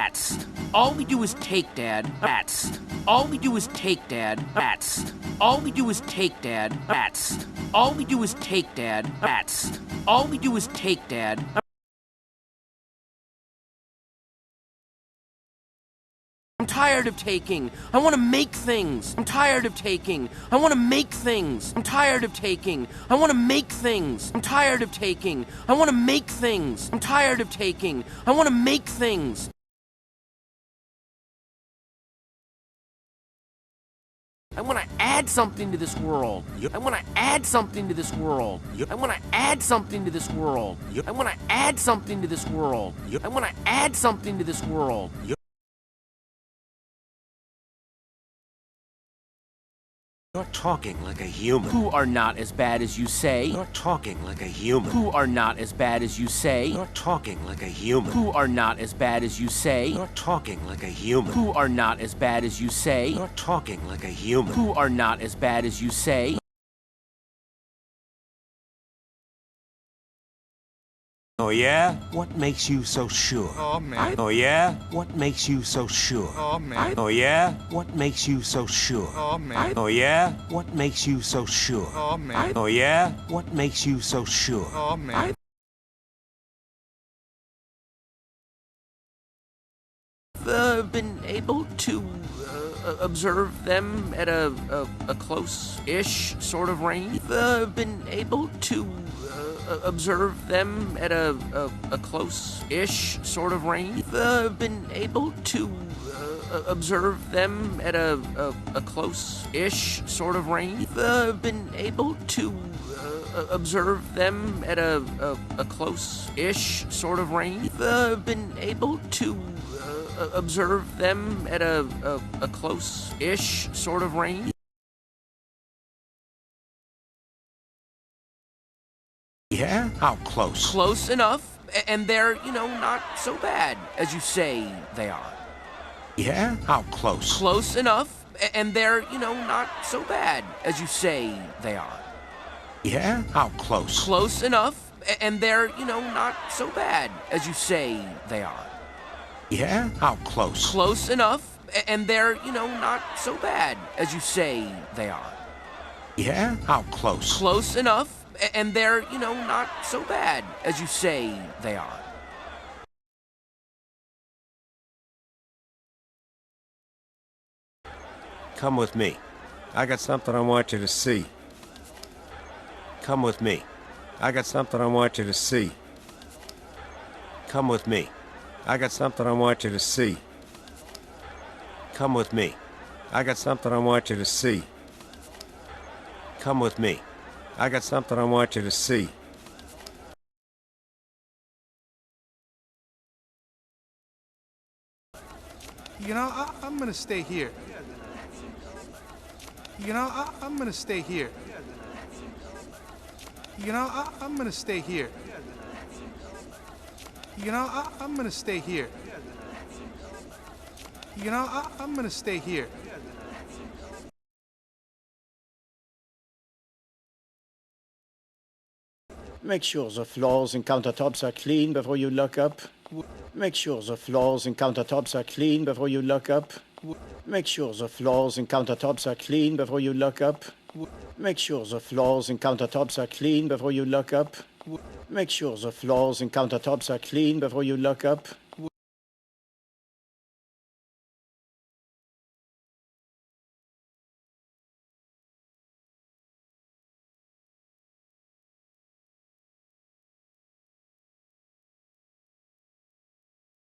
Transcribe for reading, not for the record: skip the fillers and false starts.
Bats. All we do is take, Dad. Bats. All we do is take, Dad. Bats. All we do is take, Dad. Bats. All we do is take, Dad. Bats. All we do is take, Dad. I'm tired of taking. I want to make things. I'm tired of taking. I want to make things. I'm tired of taking. I want to make things. I'm tired of taking. I want to make things. I'm tired of taking. I want to make things. I want to add something to this world. I want to add something to this world. I want to add something to this world. I want to add something to this world. I want to add something to this world. You're talking like a human. Who are not as bad as you say. You're talking like a human. Who are not as bad as you say. You're talking like a human. Who are not as bad as you say. You're talking like a human. Who are not as bad as you say. You're talking like a human. Who are not as bad as you say. Oh yeah? What makes you so sure? Oh man. Oh yeah? What makes you so sure? Oh man. Oh yeah? What makes you so sure? Oh man. Oh yeah? What makes you so sure? Oh man. Oh yeah? What makes you so sure? Oh man. I've been able to observe them at a close-ish sort of range. I've been able to observe them at a close-ish sort of range. I've been able to observe them at a close-ish sort of range. I've been able to observe them at a close-ish sort of range. I've been able to observe them at a close-ish sort of range. Yeah? How close? Close enough, and they're, not so bad as you say they are. Yeah? How close? Close enough, and they're, not so bad as you say they are. Yeah? How close? Close enough, and they're, not so bad as you say they are. Yeah? How close? Close enough, and they're, not so bad as you say they are. Yeah? How close? Close enough, and they're, not so bad as you say they are. Come with me. I got something I want you to see. Come with me. I got something I want you to see. Come with me. I got something I want you to see. Come with me. I got something I want you to see. Come with me. I got something I want you to see. I'm gonna stay here. I'm gonna stay here. I'm gonna stay here. I'm gonna stay here. I'm gonna stay here. Make sure the floors and countertops are clean before you lock up. Make sure the floors and countertops are clean before you lock up. Make sure the floors and countertops are clean before you lock up. Make sure the floors and countertops are clean before you lock up. Make sure the floors and countertops are clean before you lock up.